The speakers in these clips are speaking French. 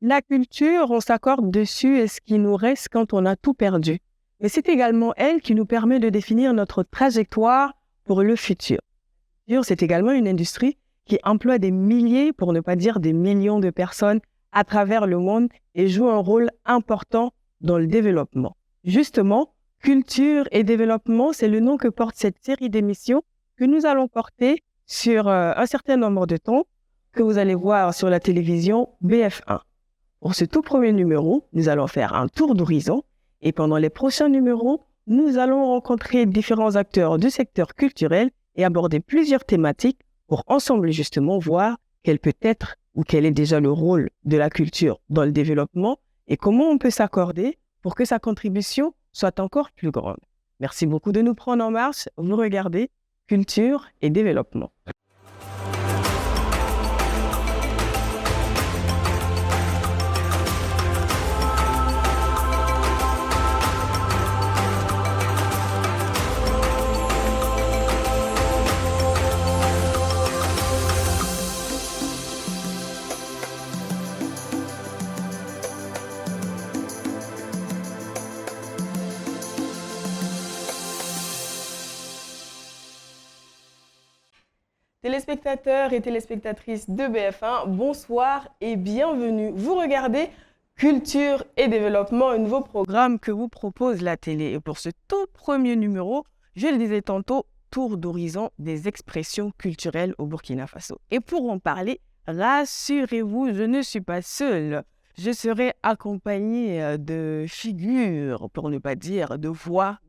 La culture, on s'accorde dessus et ce qui nous reste quand on a tout perdu. Mais c'est également elle qui nous permet de définir notre trajectoire pour le futur. C'est également une industrie qui emploie des milliers, pour ne pas dire des millions de personnes à travers le monde et joue un rôle important dans le développement. Justement, culture et développement, c'est le nom que porte cette série d'émissions que nous allons porter sur un certain nombre de temps que vous allez voir sur la télévision BF1. Pour ce tout premier numéro, nous allons faire un tour d'horizon et pendant les prochains numéros, nous allons rencontrer différents acteurs du secteur culturel et aborder plusieurs thématiques pour ensemble justement voir quel peut être ou quel est déjà le rôle de la culture dans le développement et comment on peut s'accorder pour que sa contribution soit encore plus grande. Merci beaucoup de nous prendre en marche. Vous regardez Culture et développement. Téléspectateurs et téléspectatrices de BF1, bonsoir et bienvenue. Vous regardez Culture et développement, un nouveau programme que vous propose la télé. Et pour ce tout premier numéro, je le disais tantôt, tour d'horizon des expressions culturelles au Burkina Faso. Et pour en parler, rassurez-vous, je ne suis pas seule. Je serai accompagnée de figures, pour ne pas dire de voix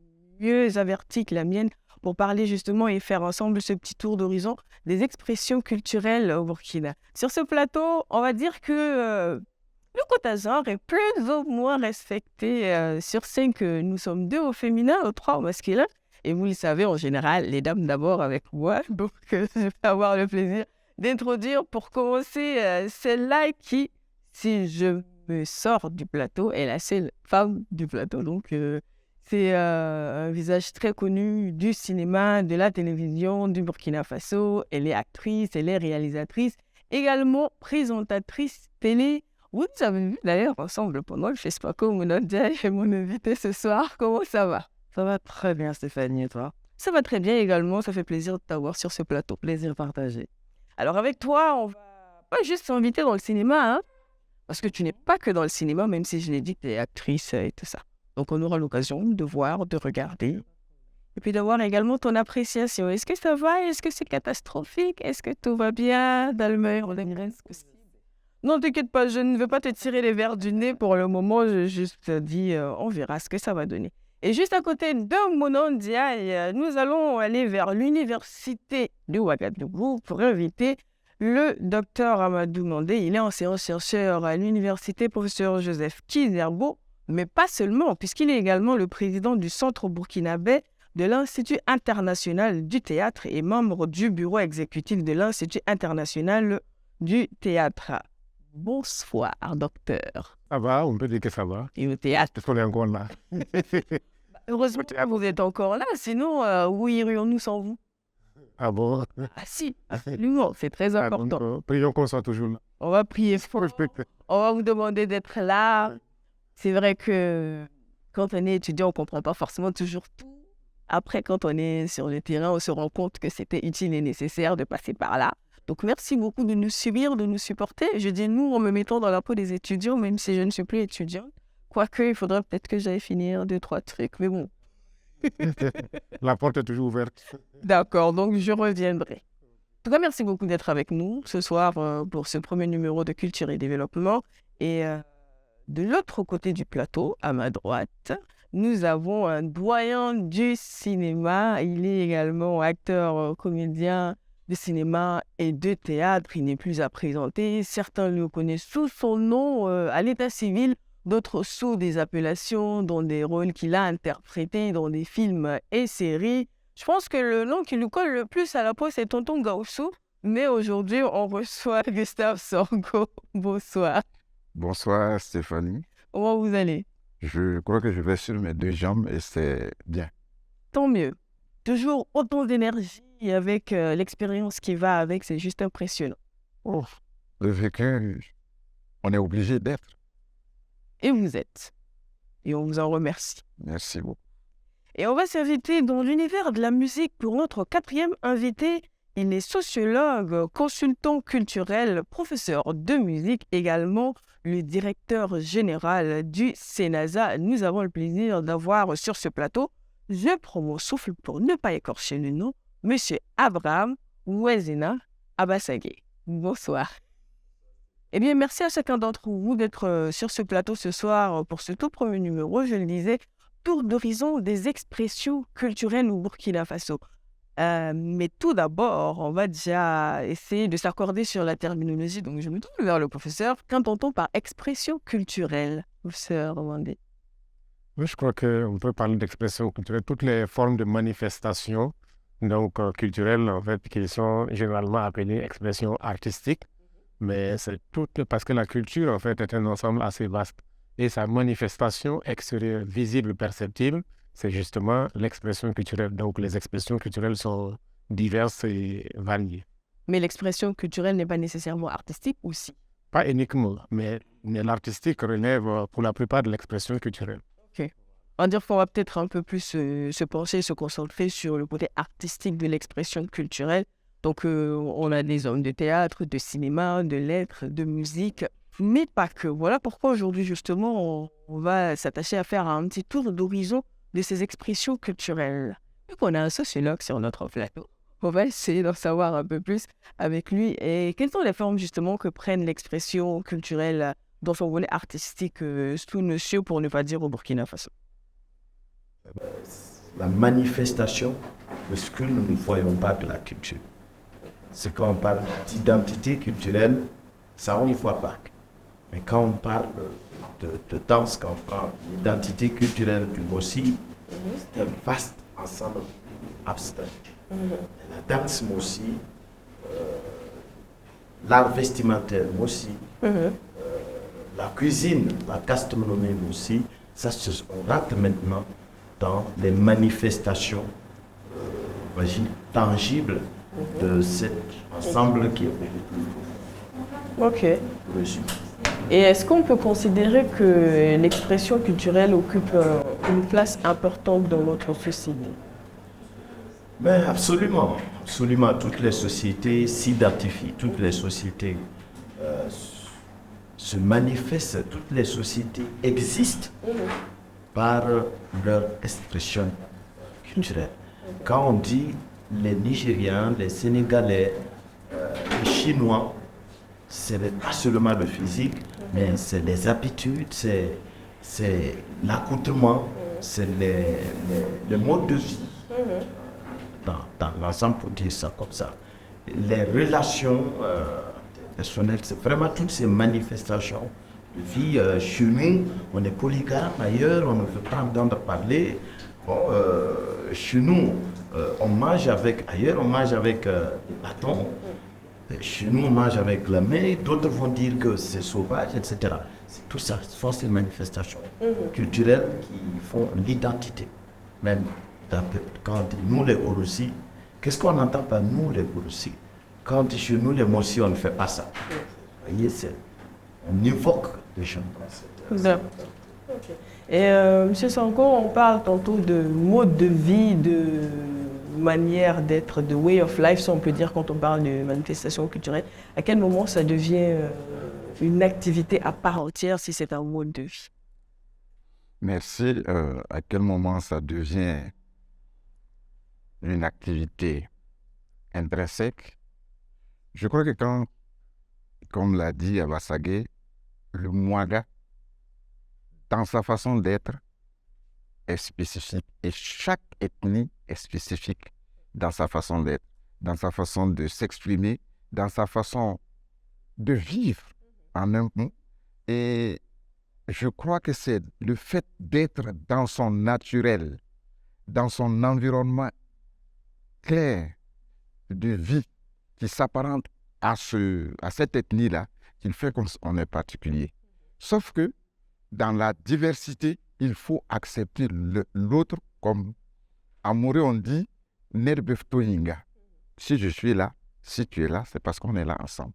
mieux averties que la mienne, pour parler justement et faire ensemble ce petit tour d'horizon des expressions culturelles au Burkina. Sur ce plateau, on va dire que le quota genre est plus ou moins respecté. Sur 5, nous sommes 2 au féminin, 3 au masculin. Et vous le savez, en général, les dames d'abord avec moi. Donc, je vais avoir le plaisir d'introduire pour commencer celle-là qui, si je me sors du plateau, est la seule femme du plateau. Donc, c'est un visage très connu du cinéma, de la télévision, du Burkina Faso. Elle est actrice, elle est réalisatrice, également présentatrice télé. Vous nous avez vu d'ailleurs ensemble pendant le FESPACO Mondial et mon invité ce soir. Comment ça va? Ça va très bien, Stéphanie, et toi? Ça va très bien également, ça fait plaisir de t'avoir sur ce plateau. Plaisir partagé. Alors avec toi, on va pas juste s'inviter dans le cinéma, hein, parce que tu n'es pas que dans le cinéma, même si je l'ai dit que tu es actrice et tout ça. Donc, on aura l'occasion de voir, de regarder, et puis d'avoir également ton appréciation. Est-ce que ça va? Est-ce que c'est catastrophique? Est-ce que tout va bien dans le meilleur des mondes possible? Non, t'inquiète pas, je ne veux pas te tirer les verres du nez pour le moment. Je juste dis, on verra ce que ça va donner. Et juste à côté de Monondia, nous allons aller vers l'université de Ouagadougou pour inviter le docteur Amadou Mandé. Il est enseignant-chercheur à l'université professeur Joseph Kizerbo. Mais pas seulement, puisqu'il est également le président du Centre burkinabé de l'Institut international du théâtre et membre du bureau exécutif de l'Institut international du théâtre. Bonsoir, docteur. Ça va, on peut dire que ça va. Et au théâtre. Parce qu'on est encore là. Heureusement que vous êtes encore là, sinon, où irions-nous sans vous? Ah bon? Ah si, absolument, c'est très important. Donc, prions qu'on soit toujours là. On va prier fort, on va vous demander d'être là. C'est vrai que quand on est étudiant, on ne comprend pas forcément toujours tout. Après, quand on est sur le terrain, on se rend compte que c'était utile et nécessaire de passer par là. Donc, merci beaucoup de nous suivre, de nous supporter. Je dis nous en me mettant dans la peau des étudiants, même si je ne suis plus étudiante. Quoique, il faudrait peut-être que j'aille finir 2-3 trucs, mais bon. La porte est toujours ouverte. D'accord, donc je reviendrai. En tout cas, merci beaucoup d'être avec nous ce soir pour ce premier numéro de Culture et Développement. Et de l'autre côté du plateau, à ma droite, nous avons un doyen du cinéma. Il est également acteur, comédien de cinéma et de théâtre. Il n'est plus à présenter. Certains le connaissent sous son nom à l'état civil, d'autres sous des appellations, dans des rôles qu'il a interprétés dans des films et séries. Je pense que le nom qui lui colle le plus à la peau, c'est Tonton Gaoussou. Mais aujourd'hui, on reçoit Gustave Sonko. Bonsoir. Bonsoir Stéphanie. Comment vous allez? Je crois que je vais sur mes 2 jambes et c'est bien. Tant mieux. Toujours autant d'énergie avec l'expérience qui va avec, c'est juste impressionnant. Oh, le vécu, on est obligé d'être. Et vous êtes. Et on vous en remercie. Merci beaucoup. Et on va s'inviter dans l'univers de la musique pour notre quatrième invité. Il est sociologue, consultant culturel, professeur de musique, également le directeur général du CENASA. Nous avons le plaisir d'avoir sur ce plateau, je prends mon souffle pour ne pas écorcher le nom, Monsieur Abraham Ouezina Abassagé. Bonsoir. Eh bien, merci à chacun d'entre vous d'être sur ce plateau ce soir pour ce tout premier numéro. Je le disais, tour d'horizon des expressions culturelles au Burkina Faso. Mais tout d'abord, on va déjà essayer de s'accorder sur la terminologie. Donc, je me tourne vers le professeur. Qu'entend-on par expression culturelle, professeur Rwandais? Oui, je crois qu'on peut parler d'expression culturelle, toutes les formes de manifestations donc, culturelles, en fait, qui sont généralement appelées expressions artistiques. Mais c'est tout parce que la culture, en fait, est un ensemble assez vaste. Et sa manifestation extérieure, visible, perceptible, c'est justement l'expression culturelle. Donc, les expressions culturelles sont diverses et variées. Mais l'expression culturelle n'est pas nécessairement artistique aussi. Pas uniquement, mais l'artistique relève pour la plupart de l'expression culturelle. On va dire qu'on va peut-être un peu plus se pencher, se concentrer sur le côté artistique de l'expression culturelle. Donc, on a des hommes de théâtre, de cinéma, de lettres, de musique, mais pas que. Voilà pourquoi aujourd'hui, justement, on va s'attacher à faire un petit tour d'horizon de ces expressions culturelles. Vu qu'on a un sociologue sur notre plateau, on va essayer d'en savoir un peu plus avec lui. Et quelles sont les formes, justement, que prennent l'expression culturelle dans son volet artistique sous nos cieux, pour ne pas dire au Burkina Faso? La manifestation de ce que nous ne voyons pas de la culture. C'est quand on parle d'identité culturelle, ça on ne voit pas. Mais quand on parle de danse, quand on parle d'identité culturelle du Mossi, c'est un vaste ensemble abstrait. La danse Mossi, l'art vestimentaire Mossi, la cuisine, la gastronomie Mossi, ça on rentre maintenant dans les manifestations tangibles de cet ensemble qui est beaucoup Ok. plus reçu. Et est-ce qu'on peut considérer que l'expression culturelle occupe une place importante dans notre société? Mais absolument, absolument, toutes les sociétés s'identifient, toutes les sociétés se manifestent, toutes les sociétés existent par leur expression culturelle. Quand on dit les Nigériens, les Sénégalais, les Chinois, ce n'est pas seulement le physique, mais c'est les habitudes, c'est l'accoutrement, c'est le mode de vie. Dans l'ensemble, pour dire ça comme ça. Les relations personnelles, c'est vraiment toutes ces manifestations de vie. Chez nous, on est polygame, ailleurs, on ne veut pas entendre parler. Bon, chez nous, on mange avec, ailleurs, on mange avec des bâtons. Chez nous, on mange avec la main. D'autres vont dire que c'est sauvage, etc. C'est tout ça, ce sont ces manifestations culturelles qui font l'identité. Même quand on dit nous les Orossi, qu'est-ce qu'on entend par nous les Orossi? Quand on dit chez nous les Mossi, on ne fait pas ça. Vous voyez, on évoque des gens dans cette... Et M. Sanko, on parle tantôt de mode de vie, de manière d'être, de way of life, si on peut dire, quand on parle de manifestation culturelle. À quel moment ça devient une activité à part entière, si c'est un mode de vie? Merci. À quel moment ça devient une activité intrinsèque? Je crois que quand, comme l'a dit Abassagé, le Mouaga, dans sa façon d'être, est spécifique. Et chaque ethnie est spécifique dans sa façon d'être, dans sa façon de s'exprimer, dans sa façon de vivre en un mot. Et je crois que c'est le fait d'être dans son naturel, dans son environnement clair de vie qui s'apparente à cette ethnie-là, qui fait qu'on est particulier. Sauf que dans la diversité, il faut accepter l'autre comme amoureux, on dit Nerbeftoinga. Si je suis là, si tu es là, c'est parce qu'on est là ensemble.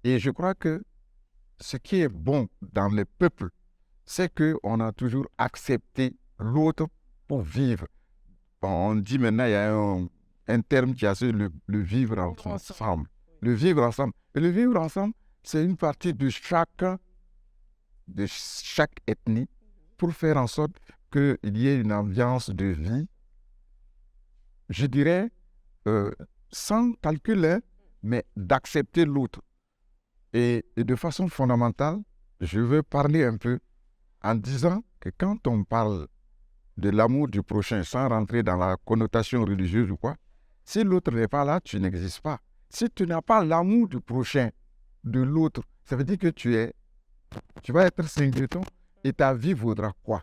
Et je crois que ce qui est bon dans les peuples, c'est qu'on a toujours accepté l'autre pour vivre. Bon, on dit maintenant, il y a un terme qui a le vivre ensemble. Le vivre ensemble. Et le vivre ensemble, c'est une partie de chaque ethnie pour faire en sorte qu'il y ait une ambiance de vie, je dirais, sans calcul, hein, mais d'accepter l'autre. Et de façon fondamentale, je veux parler un peu en disant que quand on parle de l'amour du prochain, sans rentrer dans la connotation religieuse ou quoi, si l'autre n'est pas là, tu n'existes pas. Si tu n'as pas l'amour du prochain, de l'autre, ça veut dire que tu vas être singleton et ta vie vaudra quoi?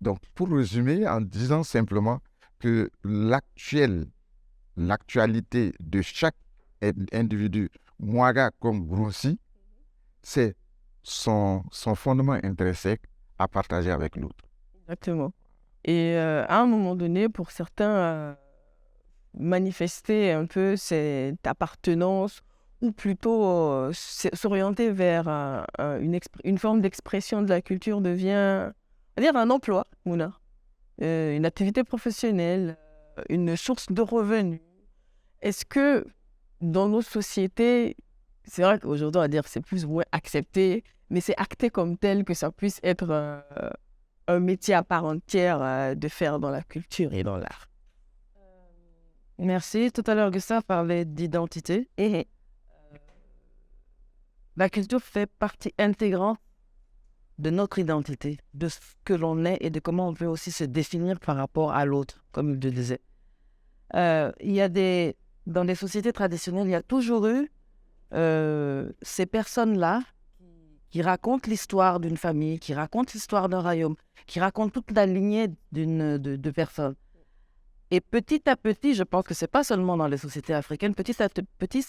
Donc, pour résumer, en disant simplement que l'actualité de chaque individu, Mwaga comme Broussi, c'est son fondement intrinsèque à partager avec l'autre. Exactement. Et à un moment donné, pour certains, manifester un peu cette appartenance ou plutôt s'orienter vers une forme d'expression de la culture devient, c'est-à-dire un emploi, Mouna, une activité professionnelle, une source de revenus. Est-ce que dans nos sociétés, c'est vrai qu'aujourd'hui on va dire que c'est plus ou moins accepté, mais c'est acté comme tel que ça puisse être un métier à part entière de faire dans la culture et dans l'art? Merci. Tout à l'heure, Gustave parlait d'identité. Et La culture fait partie intégrante de notre identité, de ce que l'on est et de comment on peut aussi se définir par rapport à l'autre, comme il le disait. Dans les sociétés traditionnelles, il y a toujours eu ces personnes-là qui racontent l'histoire d'une famille, qui racontent l'histoire d'un royaume, qui racontent toute la lignée de personnes. Et petit à petit, je pense que ce n'est pas seulement dans les sociétés africaines, petit à petit,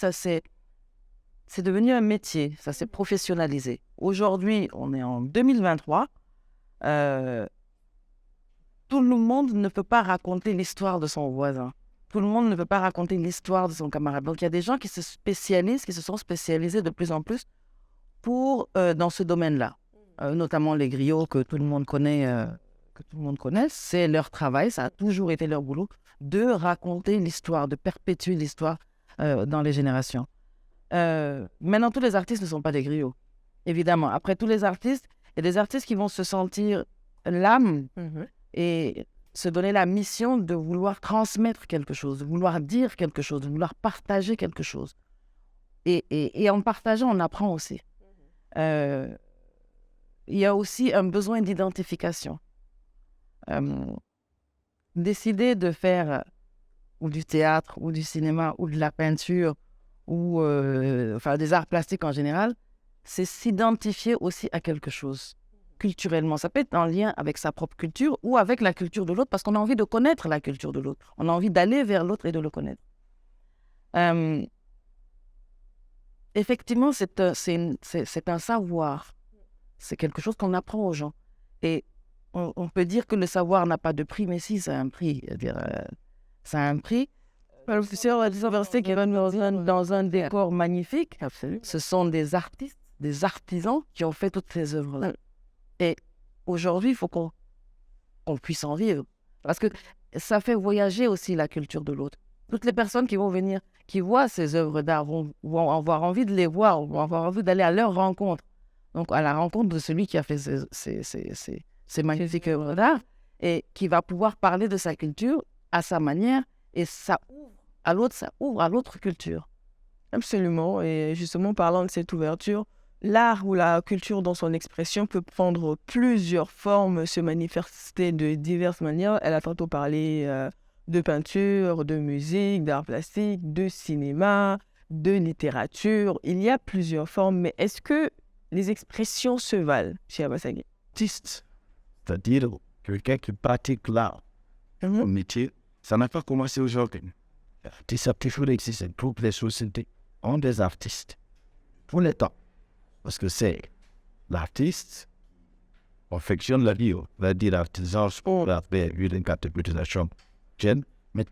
c'est devenu un métier, ça s'est professionnalisé. Aujourd'hui, on est en 2023, tout le monde ne peut pas raconter l'histoire de son voisin. Tout le monde ne peut pas raconter l'histoire de son camarade. Donc, il y a des gens qui se sont spécialisés de plus en plus dans ce domaine-là. Notamment les griots que tout le monde connaît, c'est leur travail, ça a toujours été leur boulot, de raconter l'histoire, de perpétuer l'histoire dans les générations. Maintenant, tous les artistes ne sont pas des griots, évidemment. Après tous les artistes, il y a des artistes qui vont se sentir l'âme et se donner la mission de vouloir transmettre quelque chose, de vouloir dire quelque chose, de vouloir partager quelque chose. Et en partageant, on apprend aussi. Il y a aussi un besoin d'identification. Décider de faire ou du théâtre, ou du cinéma, ou de la peinture, ou des arts plastiques en général, c'est s'identifier aussi à quelque chose, culturellement. Ça peut être en lien avec sa propre culture ou avec la culture de l'autre, parce qu'on a envie de connaître la culture de l'autre. On a envie d'aller vers l'autre et de le connaître. Effectivement, c'est un savoir. C'est quelque chose qu'on apprend aux gens. Et on peut dire que le savoir n'a pas de prix, mais si, ça a un prix. Ça a un prix. Le professeur à l'université qui va dans un décor magnifique. Absolument. Ce sont des artistes, des artisans qui ont fait toutes ces œuvres-là. Et aujourd'hui, il faut qu'on puisse en vivre. Parce que ça fait voyager aussi la culture de l'autre. Toutes les personnes qui vont venir, qui voient ces œuvres d'art, vont avoir envie de les voir, vont avoir envie d'aller à leur rencontre. Donc, à la rencontre de celui qui a fait ces magnifiques œuvres d'art et qui va pouvoir parler de sa culture à sa manière. Et ça ouvre à l'autre culture. Absolument. Et justement, parlant de cette ouverture, l'art ou la culture dans son expression peut prendre plusieurs formes, se manifester de diverses manières. Elle a tantôt parlé de peinture, de musique, d'art plastique, de cinéma, de littérature. Il y a plusieurs formes, mais est-ce que les expressions se valent chez Abba-Sagui? Artiste, c'est-à-dire quelqu'un qui pratique l'art, un métier, ça n'a pas commencé aujourd'hui. L'artiste a toujours existé. Toutes les sociétés ont des artistes. Pour le temps. Parce que c'est l'artiste, on affectionne la vie, on va dire artisan, pour la faire une catégorisation jeune, mais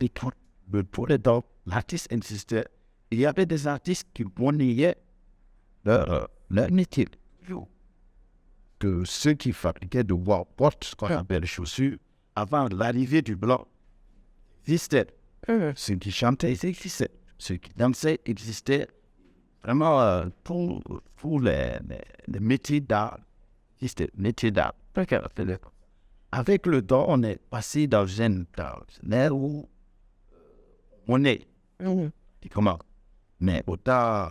pour le temps, l'artiste existait. Il y avait des artistes qui monnayaient leur leur métier que ceux qui fabriquaient de bois portent ce qu'on appelle les chaussures avant l'arrivée du blanc existaient. Ceux qui chantaient existaient. Ceux qui dansaient existaient. Vraiment, pour les métiers d'art, existaient. Métiers d'art. Avec le temps, on est passé dans une ère où on est. Comment? Mais autant,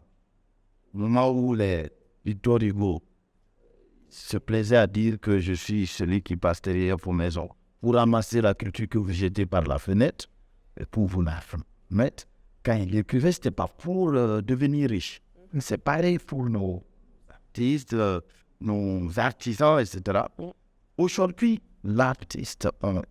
au moment où les Victor Hugo se plaisait à dire que je suis celui qui passe derrière vos maisons pour ramasser la culture que vous jetez par la fenêtre et pour vous la mettre. Quand il écrivait, ce n'était pas pour devenir riche. C'est pareil pour nos artistes, nos artisans, etc. Aujourd'hui, l'artiste, on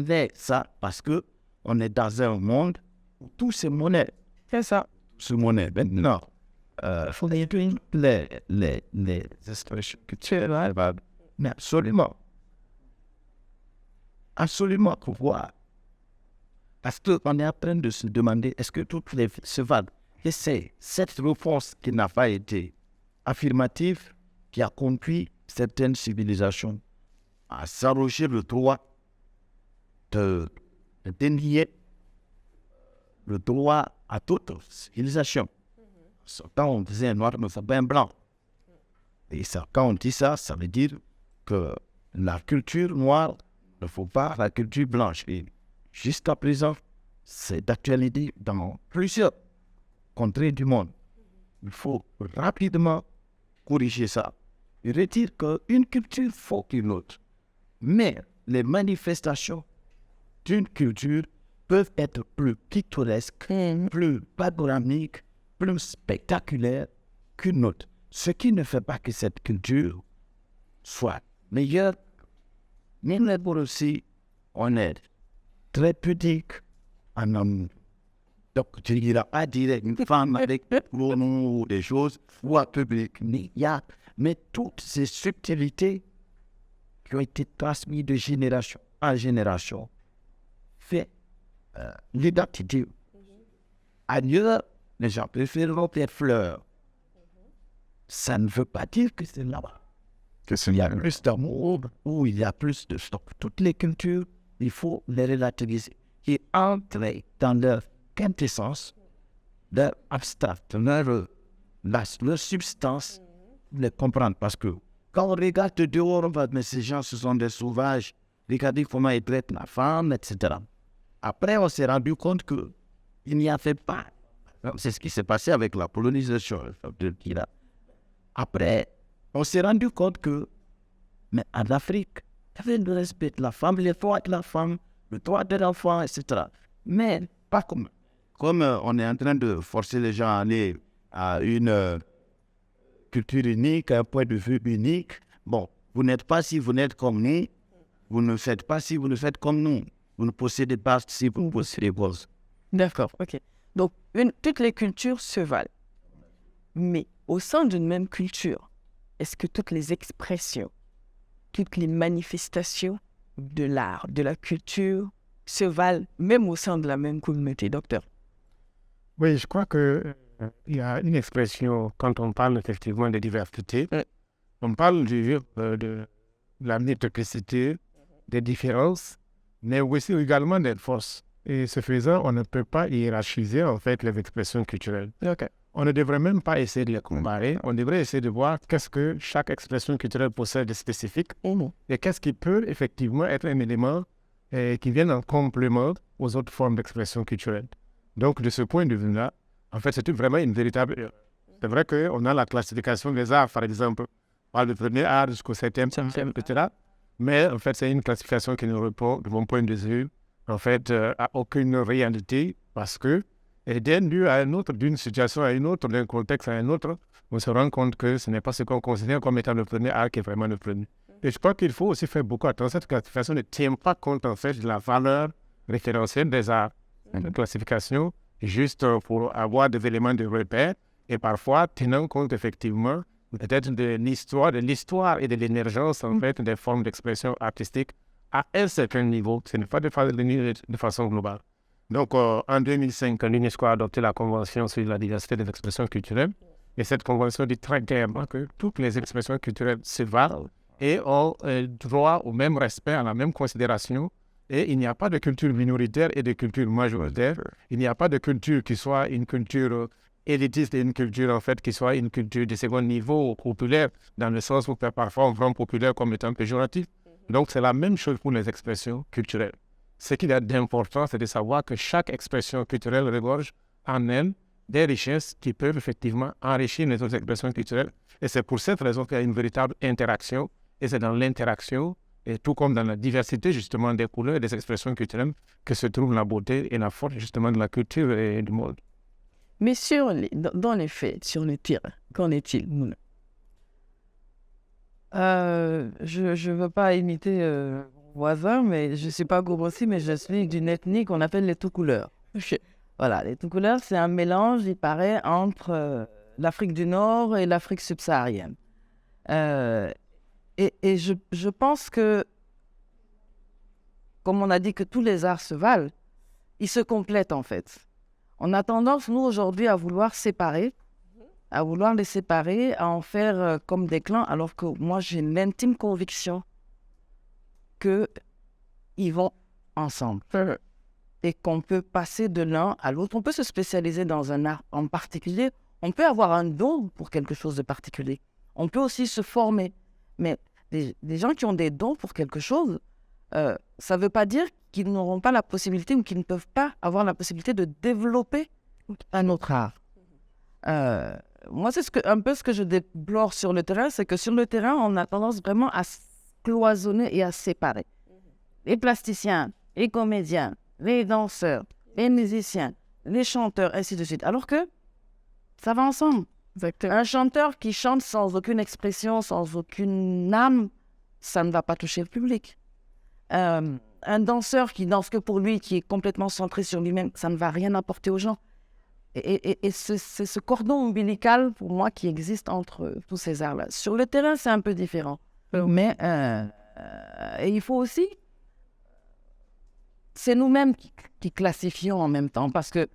est ça parce qu'on est dans un monde où tout c'est monnaie. C'est ça. C'est monnaie. Maintenant, il faut les expressions culturelles, mais absolument. Absolument pouvoir. Parce qu'on est en train de se demander, est-ce que toutes les se valent? Et c'est cette réponse qui n'a pas été affirmative qui a conduit certaines civilisations à s'arroger le droit de dénier le droit à toute civilisation. Quand on disait un noir ne fait pas un blanc. Et ça, quand on dit ça, ça veut dire que la culture noire ne faut pas la culture blanche. Et jusqu'à présent, c'est d'actualité dans plusieurs contrées du monde. Il faut rapidement corriger ça et redire qu'une culture faut qu'une autre. Mais les manifestations d'une culture peuvent être plus pittoresques, plus panoramiques, plus spectaculaires qu'une autre. Ce qui ne fait pas que cette culture soit meilleure, mais pour aussi honnête, très pudique, un homme. Donc, tu ne diras pas dire une femme avec gros nom ou des choses, ou un public. Mais toutes ces subtilités qui ont été transmises de génération en génération fait l'identité. Ailleurs, les gens préfèrent les fleurs. Ça ne veut pas dire que c'est là-bas. Il y a plus d'amour, ou il y a plus de stock. Toutes les cultures, il faut les relativiser et entrer dans leur quintessence, leur abstract, leur substance, les comprendre. Parce que quand on regarde de dehors, on va dire, mais ces gens, ce sont des sauvages. Regardez comment ils traitent la femme, etc. Après, on s'est rendu compte qu'il n'y avait pas. C'est ce qui s'est passé avec la colonisation de l'Irak. Après, on s'est rendu compte mais en Afrique, il y avait le respect de la femme, les droits de la femme, le droit de l'enfant, etc. Mais pas comme on est en train de forcer les gens à aller à une culture unique, à un point de vue unique. Bon, vous n'êtes pas si vous n'êtes comme nous, vous ne faites pas si vous ne faites comme nous. Vous ne possédez pas si vous possédez pas. D'accord, ok. Donc, toutes les cultures se valent. Mais au sein d'une même culture, est-ce que toutes les expressions, toutes les manifestations de l'art, de la culture, se valent même au sein de la même communauté, docteur? Oui, je crois qu'il y a une expression, quand on parle effectivement de diversité, on parle de la multiplicité, des différences, mais aussi également des forces. Et ce faisant, on ne peut pas hiérarchiser en fait les expressions culturelles. Okay. On ne devrait même pas essayer de les comparer. On devrait essayer de voir qu'est-ce que chaque expression culturelle possède de spécifique et qu'est-ce qui peut effectivement être un élément qui vient en complément aux autres formes d'expression culturelle. Donc, de ce point de vue-là, en fait, c'est vraiment une véritable erreur. C'est vrai qu'on a la classification des arts, par exemple. On parle du premier art jusqu'au septième, etc. Mais en fait, c'est une classification qui ne répond, de mon point de vue, en fait, à aucune réalité parce que d'un lieu à un autre, d'une situation à une autre, d'un contexte à un autre, on se rend compte que ce n'est pas ce qu'on considère comme étant le premier art qui est vraiment le premier. Et je crois qu'il faut aussi faire beaucoup attention. Cette classification ne tient pas compte, en fait, de la valeur référentielle des arts. Une classification juste pour avoir des éléments de repère et parfois tenant compte, effectivement, peut-être de l'histoire et de l'émergence, en fait, des formes d'expression artistique à un certain niveau. Ce n'est pas de façon globale. Donc, en 2005, l'UNESCO a adopté la Convention sur la diversité des expressions culturelles. Et cette convention dit très clairement que toutes les expressions culturelles se valent et ont droit au même respect, à la même considération. Et il n'y a pas de culture minoritaire et de culture majoritaire. Il n'y a pas de culture qui soit une culture élitiste et une culture en fait qui soit une culture de second niveau populaire, dans le sens où parfois on prend populaire comme étant péjoratif. Donc c'est la même chose pour les expressions culturelles. Ce qu'il y a d'important, c'est de savoir que chaque expression culturelle regorge en elle des richesses qui peuvent effectivement enrichir les autres expressions culturelles. Et c'est pour cette raison qu'il y a une véritable interaction. Et c'est dans l'interaction, et tout comme dans la diversité justement des couleurs et des expressions culturelles, que se trouve la beauté et la force justement de la culture et du monde. Mais dans les faits, sur le terrain, qu'en est-il, Mouna? Je ne veux pas imiter mon voisin, mais je ne suis pas Gorossi, mais je suis d'une ethnie qu'on appelle les tout-couleurs. Voilà, les tout-couleurs, c'est un mélange, il paraît, entre l'Afrique du Nord et l'Afrique subsaharienne. Et je pense que, comme on a dit que tous les arts se valent, ils se complètent en fait. On a tendance, nous, aujourd'hui, à vouloir séparer, à vouloir les séparer, à en faire comme des clans, alors que moi, j'ai l'intime conviction qu'ils vont ensemble et qu'on peut passer de l'un à l'autre. On peut se spécialiser dans un art en particulier. On peut avoir un don pour quelque chose de particulier. On peut aussi se former. Mais des gens qui ont des dons pour quelque chose, ça ne veut pas dire qu'ils n'auront pas la possibilité ou qu'ils ne peuvent pas avoir la possibilité de développer un autre art. Moi, c'est un peu ce que je déplore sur le terrain, c'est que sur le terrain, on a tendance vraiment à cloisonner et à séparer. Les plasticiens, les comédiens, les danseurs, les musiciens, les chanteurs, ainsi de suite. Alors que ça va ensemble. Exactement. Un chanteur qui chante sans aucune expression, sans aucune âme, ça ne va pas toucher le public. Un danseur qui danse que pour lui, qui est complètement centré sur lui-même, ça ne va rien apporter aux gens. Et c'est ce cordon ombilical, pour moi, qui existe entre tous ces arts-là. Sur le terrain, c'est un peu différent. Mais et il faut aussi... C'est nous-mêmes qui classifions en même temps, parce que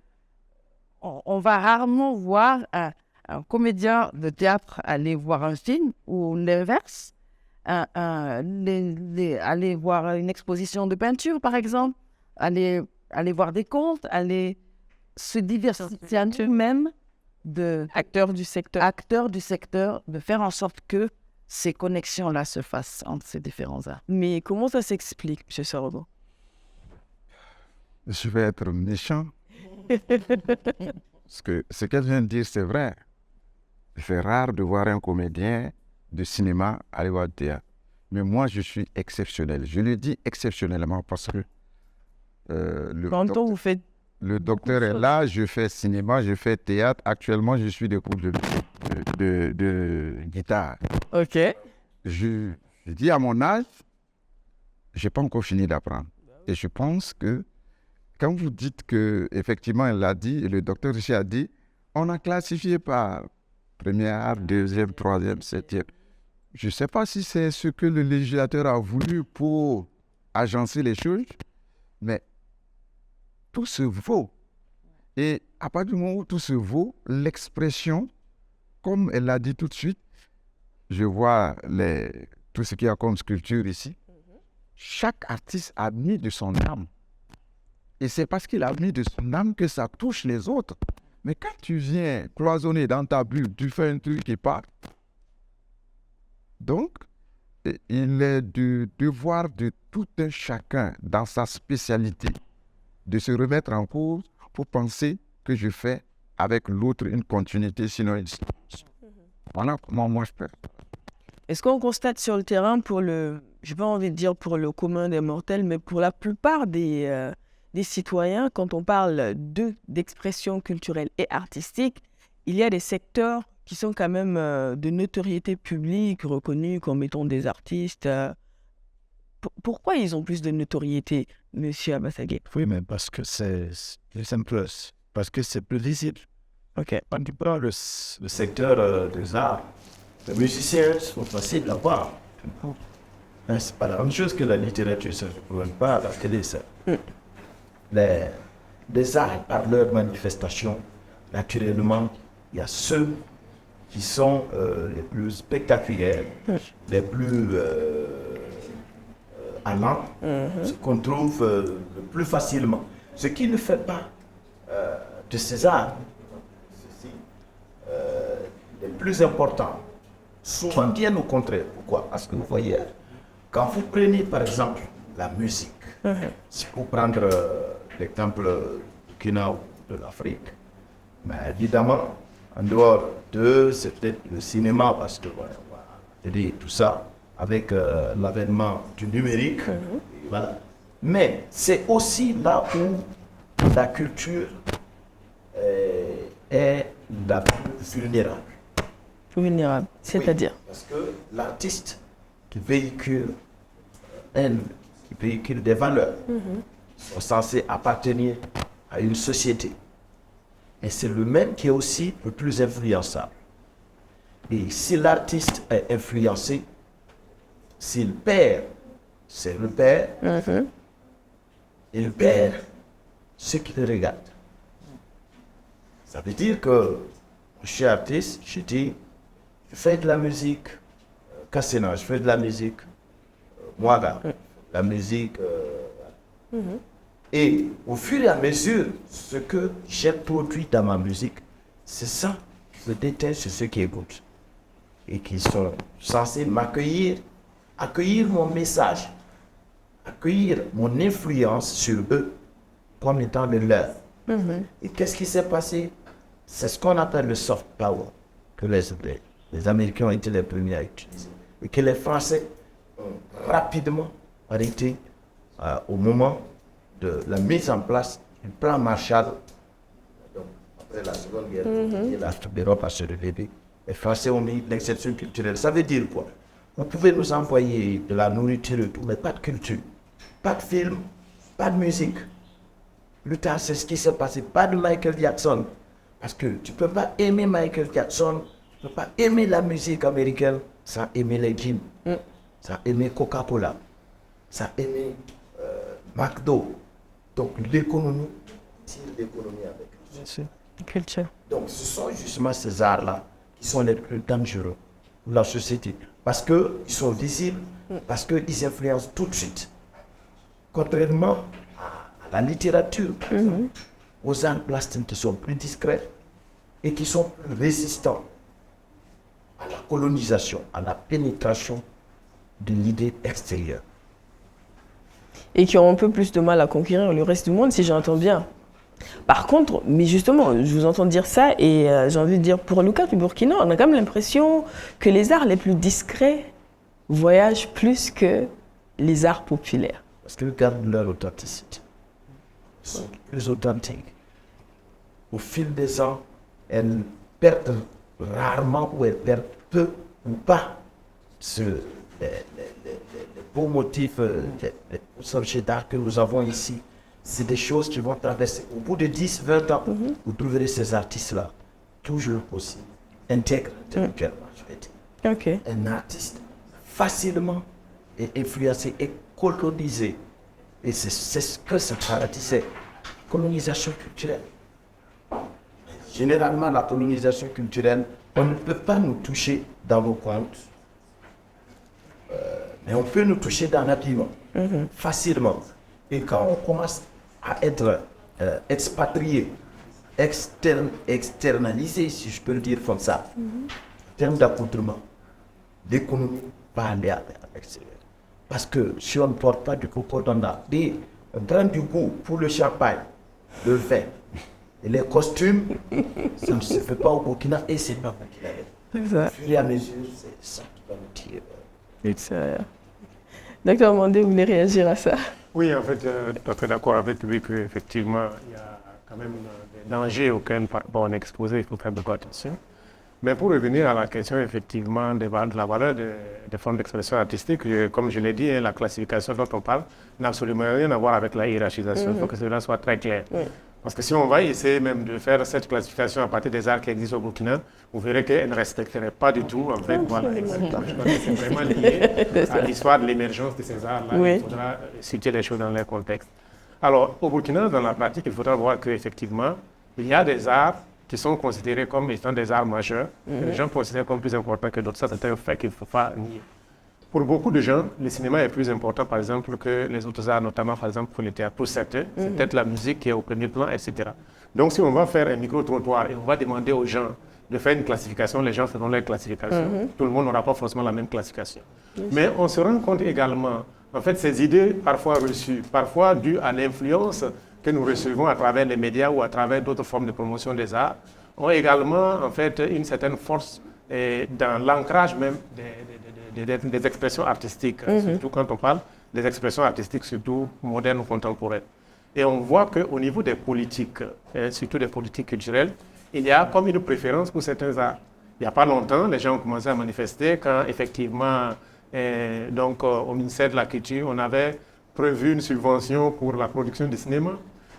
on va rarement voir un comédien de théâtre aller voir un film, ou l'inverse, aller voir une exposition de peinture, par exemple, aller voir des contes, aller se diversifier à nous-mêmes d'acteurs du secteur, de faire en sorte que ces connexions-là se fassent entre ces différents arts. Mais comment ça s'explique, M. Sorobo? Je vais être méchant. Parce que ce qu'elle vient de dire, c'est vrai. C'est rare de voir un comédien de cinéma aller voir le théâtre. Mais moi, je suis exceptionnel. Je le dis exceptionnellement parce que le docteur est là, je fais cinéma, je fais théâtre. Actuellement, je suis des cours de guitare. Ok. Je dis à mon âge, je n'ai pas encore fini d'apprendre. Et je pense que quand vous dites que, effectivement, elle l'a dit, et le docteur Richer a dit, on a classifié par première, deuxième, troisième, septième. Je ne sais pas si c'est ce que le législateur a voulu pour agencer les choses, mais tout se vaut. Et à partir du moment où tout se vaut, l'expression, comme elle l'a dit tout de suite, je vois tout ce qu'il y a comme sculpture ici. Chaque artiste a mis de son âme. Et c'est parce qu'il a mis de son âme que ça touche les autres. Mais quand tu viens cloisonner dans ta bulle, tu fais un truc qui part. Donc, il est du devoir de tout un chacun dans sa spécialité de se remettre en cause pour penser que je fais avec l'autre une continuité, sinon une distance. Voilà comment moi je peux. Est-ce qu'on constate sur le terrain je n'ai pas envie de dire pour le commun des mortels, mais pour la plupart des citoyens, quand on parle d'expression culturelle et artistique, il y a des secteurs qui sont quand même de notoriété publique, reconnus comme étant des artistes. Pourquoi ils ont plus de notoriété, M. Abassagui? Oui, mais parce que c'est un plus. Parce que c'est plus visible. Ok. Quand tu prends le secteur des arts, les musiciens sont faciles à voir. Hein, c'est pas la même chose que la littérature, ça ne peut pas la télé, ça. Les arts, par leur manifestation, naturellement, il y a ceux qui sont les plus spectaculaires, les plus allants, ce qu'on trouve le plus facilement. Ce qui ne fait pas de ces arts les plus importants. Souvent bien au contraire. Pourquoi? Parce que vous voyez, quand vous prenez par exemple la musique, si vous prenez l'exemple du Kenya ou de l'Afrique, mais évidemment, en dehors de, c'est peut-être le cinéma, parce que voilà, on va aider tout ça avec l'avènement du numérique. Voilà. Mais c'est aussi là où la culture est la plus vulnérable. Vulnérable, c'est-à-dire? Oui, parce que l'artiste qui véhicule des valeurs sont censés appartenir à une société. Et c'est le même qui est aussi le plus influençable. Et si l'artiste est influencé, s'il perd ses repères, il perd ceux qui le regardent. Ça veut dire que je suis artiste, je dis, je fais de la musique Kassena, je fais de la musique Mwaga, la musique. Et au fur et à mesure, ce que j'ai produit dans ma musique, c'est ça que je déteste chez ceux qui écoutent. Et qui sont censés m'accueillir, accueillir mon message, accueillir mon influence sur eux comme étant le leur. Et qu'est-ce qui s'est passé? C'est ce qu'on appelle le soft power, que les Américains ont été les premiers à utiliser. Et que les Français ont rapidement arrêté au moment de la mise en place du plan Marshall. Donc, après la Seconde Guerre mondiale, l'Europe a se relevé. Les Français ont mis l'exception culturelle. Ça veut dire quoi? Vous pouvez nous envoyer de la nourriture et tout, mais pas de culture, pas de film, pas de musique. Plus tard, c'est ce qui s'est passé. Pas de Michael Jackson. Parce que tu ne peux pas aimer Michael Jackson, tu ne peux pas aimer la musique américaine sans aimer les jeans, sans aimer Coca-Cola, sans aimer McDo. Donc l'économie, c'est l'économie avec Culture. Donc ce sont justement ces arts-là qui sont les plus dangereux pour la société. Parce qu'ils sont visibles, parce qu'ils influencent tout de suite. Contrairement à la littérature, aux arts plastiques qui sont plus discrets et qui sont plus résistants à la colonisation, à la pénétration de l'idée extérieure. Et qui ont un peu plus de mal à conquérir le reste du monde, si j'entends bien. Par contre, mais justement, je vous entends dire ça et j'ai envie de dire, pour le cas du Burkina, on a quand même l'impression que les arts les plus discrets voyagent plus que les arts populaires. Parce qu'ils gardent leur authenticité. Ils sont plus authentiques. Au fil des ans, elles perdent rarement ou elles perdent peu ou pas les beaux motifs, les objets d'art que nous avons ici. C'est des choses qui vont traverser. Au bout de 10, 20 ans, vous trouverez ces artistes-là toujours aussi intègres intellectuellement, je vais dire. Ok. Un artiste facilement est influencé et colonisé. Et c'est ce que ça paradis, c'est colonisation culturelle. Généralement, la colonisation culturelle, on ne peut pas nous toucher dans nos comptes, mais on peut nous toucher dans l'habillement, facilement. Et quand on commence à être expatrié, externalisé, si je peux le dire comme ça, en termes d'accoutrement, l'économie va aller à l'extérieur. Parce que si on ne porte pas du coco dans la vie, on prend du goût pour le champagne, le vin et les costumes, ça ne se fait pas au Burkina et c'est pas burkinabé. Au fur et à mesure, c'est ça qui va nous tirer. Docteur Mandé, vous voulez réagir à ça? Oui, en fait, je suis tout à fait d'accord avec lui qu'effectivement, il y a quand même des dangers auxquels on est exposé, il faut faire beaucoup attention. Mais pour revenir à la question, effectivement, de la valeur des formes d'expression artistique, comme je l'ai dit, la classification dont on parle n'a absolument rien à voir avec la hiérarchisation. Il faut que cela soit très clair. Parce que si on va essayer même de faire cette classification à partir des arts qui existent au Burkina, vous verrez qu'elle ne respecterait pas du tout, en fait, voilà, exactement. Je pense que c'est vraiment lié à l'histoire de l'émergence de ces arts-là. Il faudra situer les choses dans leur contexte. Alors, au Burkina, dans la pratique, il faudra voir qu'effectivement, il y a des arts qui sont considérés comme étant des arts majeurs, que les gens considèrent comme plus importants que d'autres. Ça, c'est un fait qu'il ne faut pas nier. Pour beaucoup de gens, le cinéma est plus important, par exemple, que les autres arts, notamment, par exemple, pour le théâtre. Pour certains, c'est peut-être la musique qui est au premier plan, etc. Donc, si on va faire un micro-trottoir et on va demander aux gens de faire une classification, les gens feront leur classification. Tout le monde n'aura pas forcément la même classification. Mais on se rend compte également, en fait, ces idées parfois reçues, parfois dues à l'influence que nous recevons à travers les médias ou à travers d'autres formes de promotion des arts, ont également, en fait, une certaine force dans l'ancrage même des expressions artistiques, surtout quand on parle des expressions artistiques, surtout modernes ou contemporaines. Et on voit qu'au niveau des politiques, surtout des politiques culturelles, il y a comme une préférence pour certains arts. Il n'y a pas longtemps, les gens ont commencé à manifester quand effectivement, au ministère de la Culture, on avait prévu une subvention pour la production du cinéma.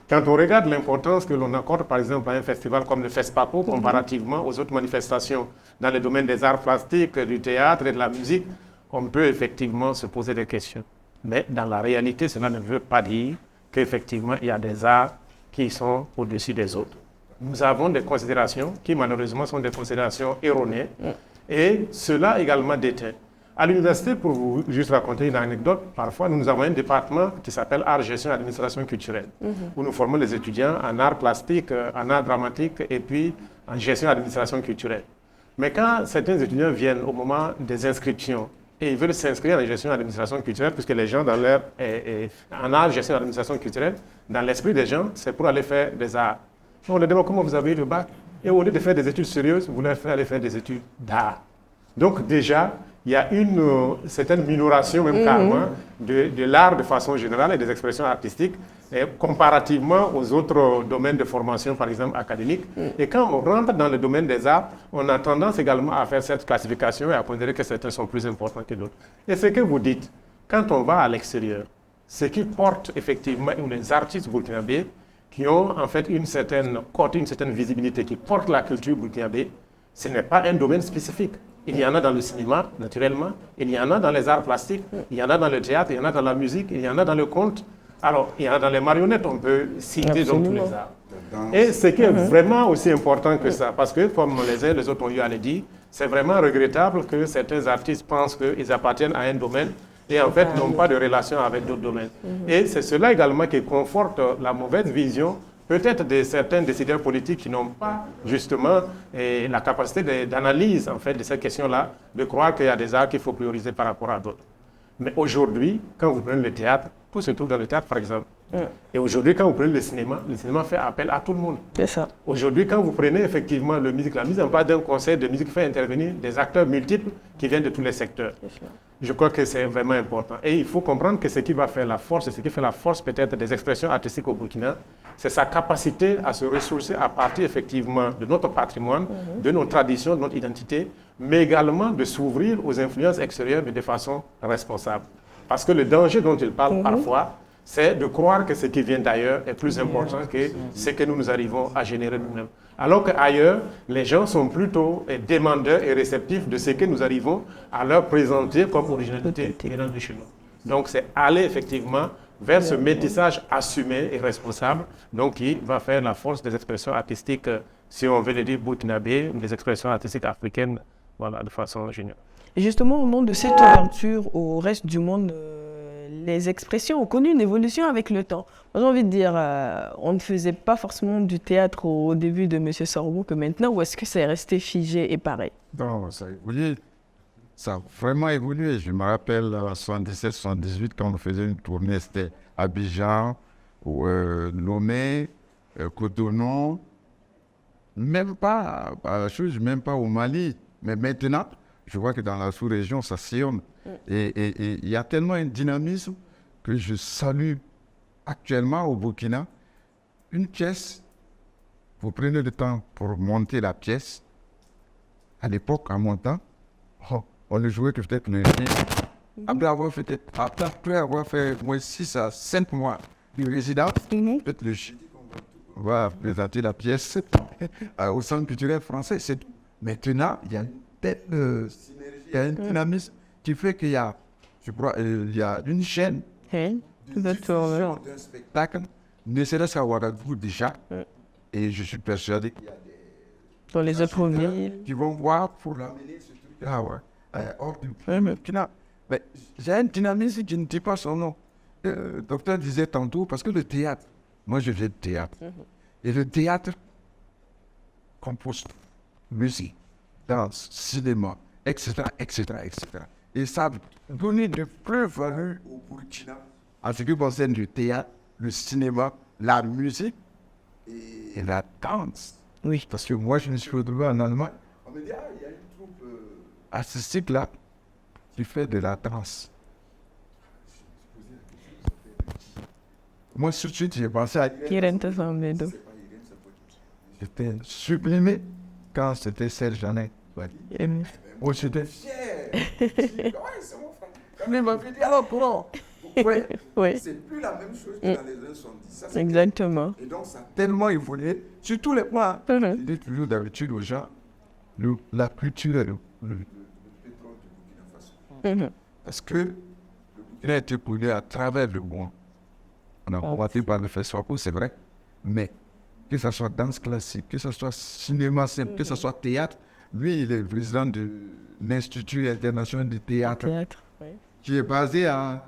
Quand on regarde l'importance que l'on accorde, par exemple, à un festival comme le FESPACO, comparativement aux autres manifestations dans le domaine des arts plastiques, du théâtre et de la musique, on peut effectivement se poser des questions. Mais dans la réalité, cela ne veut pas dire qu'effectivement, il y a des arts qui sont au-dessus des autres. Nous avons des considérations qui, malheureusement, sont des considérations erronées. Et cela également déteint. À l'université, pour vous juste raconter une anecdote, parfois nous avons un département qui s'appelle Art, Gestion et Administration culturelle, où nous formons les étudiants en art plastique, en art dramatique et puis en gestion et administration culturelle. Mais quand certains étudiants viennent au moment des inscriptions et ils veulent s'inscrire en gestion et administration culturelle, puisque les gens en art, gestion et administration culturelle, dans l'esprit des gens, c'est pour aller faire des arts. On leur demande comment vous avez eu le bac, et au lieu de faire des études sérieuses, vous voulez aller faire des études d'art. Donc déjà, il y a une certaine minoration même carrément de l'art de façon générale et des expressions artistiques comparativement aux autres domaines de formation, par exemple académique. Et quand on rentre dans le domaine des arts, on a tendance également à faire cette classification et à considérer que certains sont plus importants que d'autres. Et ce que vous dites, quand on va à l'extérieur, ce qui porte effectivement les artistes burkinabés qui ont en fait une certaine cote, une certaine visibilité, qui portent la culture burkinabé, ce n'est pas un domaine spécifique. Il y en a dans le cinéma, naturellement, il y en a dans les arts plastiques, il y en a dans le théâtre, il y en a dans la musique, il y en a dans le conte. Alors, il y en a dans les marionnettes, on peut citer donc tous les arts. Et ce qui est vraiment aussi important que ça, parce que comme les uns et les autres ont eu à le dire, c'est vraiment regrettable que certains artistes pensent qu'ils appartiennent à un domaine et en fait n'ont pas de relation avec d'autres domaines. Et c'est cela également qui conforte la mauvaise vision peut-être de certains décideurs politiques qui n'ont pas justement la capacité d'analyse en fait, de cette question-là, de croire qu'il y a des arts qu'il faut prioriser par rapport à d'autres. Mais aujourd'hui, quand vous prenez le théâtre, tout se trouve dans le théâtre par exemple. Et aujourd'hui, quand vous prenez le cinéma fait appel à tout le monde. C'est ça. Aujourd'hui, quand vous prenez effectivement la mise en place d'un conseil de musique fait intervenir des acteurs multiples qui viennent de tous les secteurs. Je crois que c'est vraiment important. Et il faut comprendre que ce qui va faire la force, ce qui fait la force peut-être des expressions artistiques au Burkina, c'est sa capacité à se ressourcer à partir effectivement de notre patrimoine, de nos traditions, de notre identité, mais également de s'ouvrir aux influences extérieures, mais de façon responsable. Parce que le danger dont il parle parfois, c'est de croire que ce qui vient d'ailleurs est plus important que ce que nous arrivons à générer nous-mêmes. Alors qu'ailleurs, les gens sont plutôt demandeurs et réceptifs de ce que nous arrivons à leur présenter comme originalité venant de chez nous. Donc c'est aller effectivement vers ce métissage assumé et responsable, donc qui va faire la force des expressions artistiques, si on veut le dire burkinabé, des expressions artistiques africaines, voilà, de façon générale. Et justement, au nom de cette ouverture au reste du monde, les expressions ont connu une évolution avec le temps. Moi, j'ai envie de dire, on ne faisait pas forcément du théâtre au début de M. Sorbou que maintenant, ou est-ce que c'est resté figé et pareil? Non, ça a évolué. Ça a vraiment évolué. Je me rappelle en 77-78, quand on faisait une tournée, c'était Abidjan, Lomé, Cotonou, même pas au Mali. Mais maintenant, je vois que dans la sous-région, ça sillonne. Et il y a tellement un dynamisme que je salue actuellement au Burkina. Une pièce, vous prenez le temps pour monter la pièce. À l'époque, en montant, on ne jouait que peut-être le chien. Après avoir fait moins 6 à 5 mois de résidence, peut-être le chien va présenter la pièce au Centre culturel français. C'est tout. Maintenant, il y a une telle synergie, il y a un dynamisme qui fait qu'il y a, je crois, il y a une chaîne d'un spectacle, ne serait-ce qu'à Ouagadougou déjà, et je suis persuadé qu'il y a Dans les autres villes. Qui vont voir pour l'amener ce truc-là, hors du Burkina. Mais j'ai un dynamisme qui ne dit pas son nom. Le docteur disait tantôt, parce que le théâtre, moi je fais théâtre. Et le théâtre compose musique, danse, cinéma, etc., etc., etc. Et ça a donné de plus-value au Burkina en ce qui concerne le théâtre, le cinéma, la musique et la danse. Oui. Parce que moi, je me suis retrouvé en Allemagne. On me dit, il y a une troupe artistique là qui fait de la danse. Moi, tout de suite, j'ai pensé à... J'étais sublimé quand c'était Serge Janet. Moi, j'étais fier. C'est mon frère. Quand il m'avait dit, alors, comment? Oui. C'est plus la même chose que dans les années 70. Exactement. Et donc, ça a tellement évolué sur tous les points. Je dis toujours d'habitude aux gens, la culture est le pétrole du Burkina Faso. Parce que le Burkina a été pollué à travers le monde. On a commencé par le festival, c'est vrai. Mais que ce soit danse classique, que ce soit cinéma simple, que ce soit théâtre, lui, il est le président de l'Institut international du théâtre, qui est basé à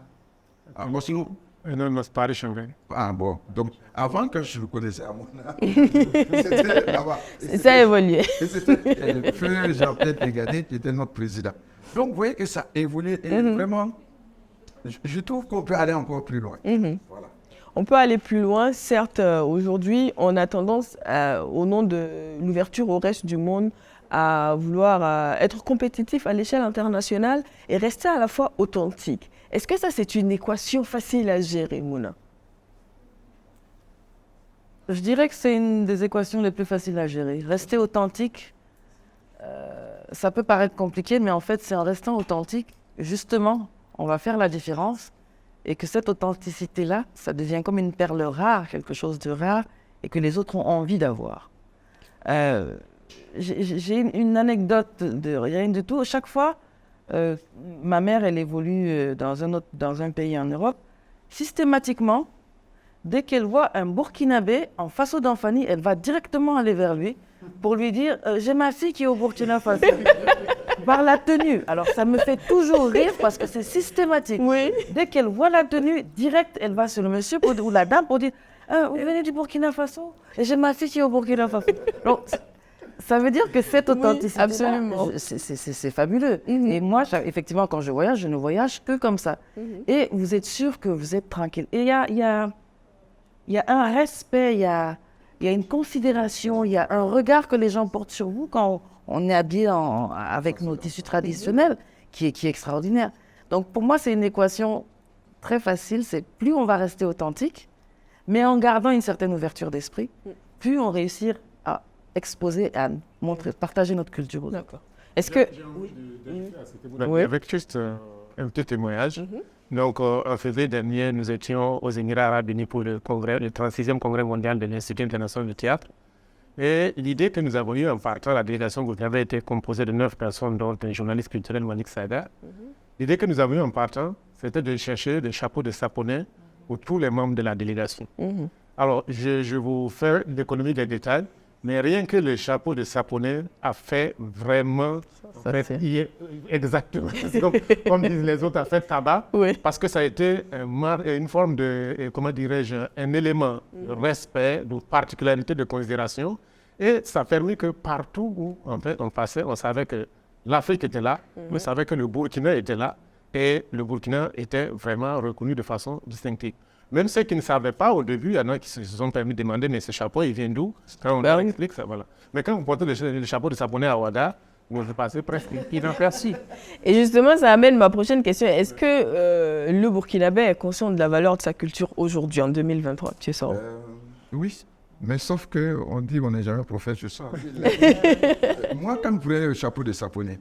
Moscou. Non, c'est Paris Shanghai. Ah bon, donc avant que je le connaissais à mon âge, c'était là-bas. Ça a évolué. Et c'était le frère Jean-Pierre Dégadé qui était notre président. Donc vous voyez que ça a évolué et vraiment, je trouve qu'on peut aller encore plus loin. Voilà. On peut aller plus loin, certes, aujourd'hui, on a tendance, au nom de l'ouverture au reste du monde, à vouloir être compétitif à l'échelle internationale et rester à la fois authentique. Est-ce que ça, c'est une équation facile à gérer, Mouna? Je dirais que c'est une des équations les plus faciles à gérer. Rester authentique, ça peut paraître compliqué, mais en fait, c'est en restant authentique, justement, on va faire la différence. Et que cette authenticité-là, ça devient comme une perle rare, quelque chose de rare, et que les autres ont envie d'avoir. J'ai une anecdote de rien du tout. Chaque fois, ma mère, elle évolue dans un pays en Europe. Systématiquement, dès qu'elle voit un Burkinabé en Faso d'Anfani, elle va directement aller vers lui pour lui dire « J'ai ma fille qui est au Burkina Faso ». Par la tenue. Alors, ça me fait toujours rire parce que c'est systématique. Oui. Dès qu'elle voit la tenue, direct, elle va sur le monsieur ou la dame pour dire vous venez du Burkina Faso et j'ai ma fille qui est au Burkina Faso. Donc, ça veut dire que cette authenticité, oui, absolument. C'est fabuleux. Et moi, effectivement, quand je voyage, je ne voyage que comme ça. Et vous êtes sûr que vous êtes tranquille. Et il y a un respect, il y a une considération, il y a un regard que les gens portent sur vous quand on est habillé avec nos tissus traditionnels qui est extraordinaire. Donc pour moi, c'est une équation très facile. C'est plus on va rester authentique, mais en gardant une certaine ouverture d'esprit, plus on réussit à exposer, à montrer, partager notre culture. D'accord. Est-ce que... Oui. Avec juste un petit témoignage. Donc, en février dernier, nous étions aux Émirats Arabes Unis pour le 36e congrès mondial de l'Institut international de théâtre. Et l'idée que nous avons eue en partant, la délégation avait été composée de 9 personnes, dont un journaliste culturel, Malik Saïda. L'idée que nous avons eue en partant, c'était de chercher des chapeaux de saponais pour tous les membres de la délégation. Alors, je vous fais l'économie des détails, mais rien que le chapeau de saponais a fait vraiment... Exactement. Comme disent les autres, a fait tabac, parce que ça a été une forme de, comment dirais-je, un élément de respect, de particularité de considération. Et ça a permis que partout où en fait, on passait, on savait que l'Afrique était là, on savait que le Burkina était là, et le Burkina était vraiment reconnu de façon distinctive. Même ceux qui ne savaient pas au début, il y en a qui se sont permis de demander, mais ce chapeau, il vient d'où? Quand on leur explique ça, voilà. Mais quand vous portez le chapeau de saponais à Ouaga, vous passez presque inaperçu. Et justement, ça amène ma prochaine question. Est-ce que le Burkinabé est conscient de la valeur de sa culture aujourd'hui, en 2023, tu sais? Oui, mais sauf qu'on dit qu'on n'est jamais prophète sur ça. Moi, quand vous prenez le chapeau de saponais,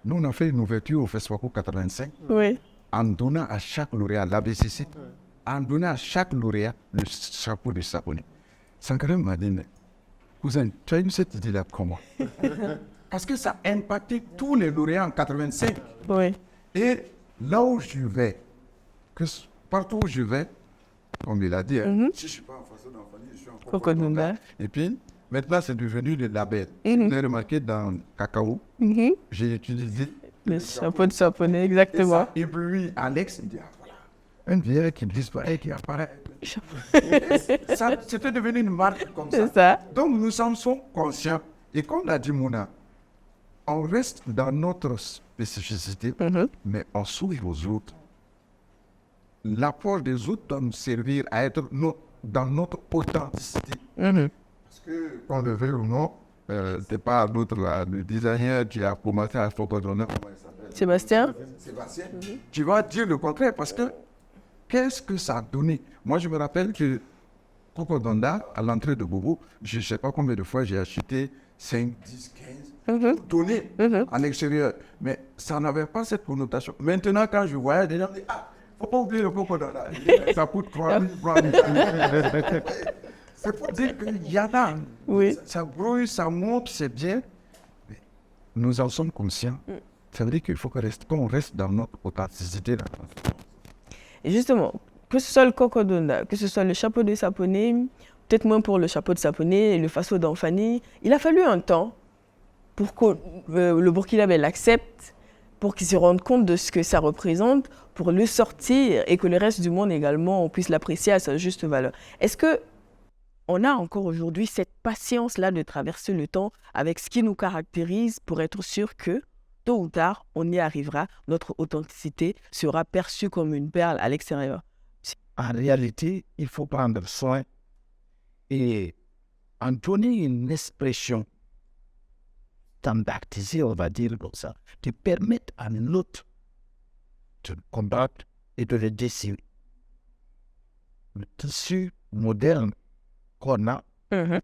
nous, on a fait une ouverture au Festival 85 en donnant à chaque lauréat l'ABCC, en donnant à chaque lauréat le chapeau de saponais. Sankara m'a dit, cousin, tu as eu cette idée-là comment? Parce que ça a impacté tous les lauréats en 85. Et là où je vais, partout où je vais, comme il a dit, si je ne suis pas en façon d'enfant, je suis en Coco. Et puis, Maintenant, c'est devenu le label. Mhm. Vous avez remarqué dans Cacao, Mhm. j'ai utilisé Le chapeau de saponnet, et exactement. ça. Et puis, Alex, il dit, ah, voilà, un vieil qui disparaît, qui apparaît. Ça, c'était devenu une marque comme ça. C'est ça. Donc, nous en sommes conscients. Et comme l'a dit Mouna, on reste dans notre spécificité, Mhm. mais on sourit aux autres. L'apport des autres doit nous servir à être dans notre authenticité. Mhm. Parce que, qu'on le veuille ou non, c'est pas l'autre, là, le designer qui a commencé à faire comment il s'appelle Sébastien? Sébastien. Tu vas dire le contraire parce que qu'est-ce que ça a donné? Moi, je me rappelle que Coco Donda, à l'entrée de Bobo, je ne sais pas combien de fois j'ai acheté 5, 10, 15 Mhm. pour donner en extérieur. Mais ça n'avait pas cette connotation. Maintenant, quand je voyais des gens dire, ah, faut pas oublier le Coco Donda. Ça coûte 3 000 francs. C'est pour dire qu'il y en a. Oui. Ça brouille, ça monte, c'est bien. Mais nous en sommes conscients. Ça veut dire qu'il faut qu'on reste dans notre authenticité. Là. Et justement, que ce soit le cocodona, que ce soit le chapeau de saponnet, peut-être moins pour le chapeau de saponnet et le faso d'Anfani, il a fallu un temps pour que le Burkinabé l'accepte, pour qu'il se rende compte de ce que ça représente, pour le sortir et que le reste du monde également puisse l'apprécier à sa juste valeur. Est-ce que on a encore aujourd'hui cette patience-là de traverser le temps avec ce qui nous caractérise pour être sûr que, tôt ou tard, on y arrivera, notre authenticité sera perçue comme une perle à l'extérieur? En réalité, il faut prendre soin et en donner une expression standardisée, on va dire comme ça, de permettre à l'autre de le combattre et de le dessiner. Le tissu moderne qu'on a Mhm.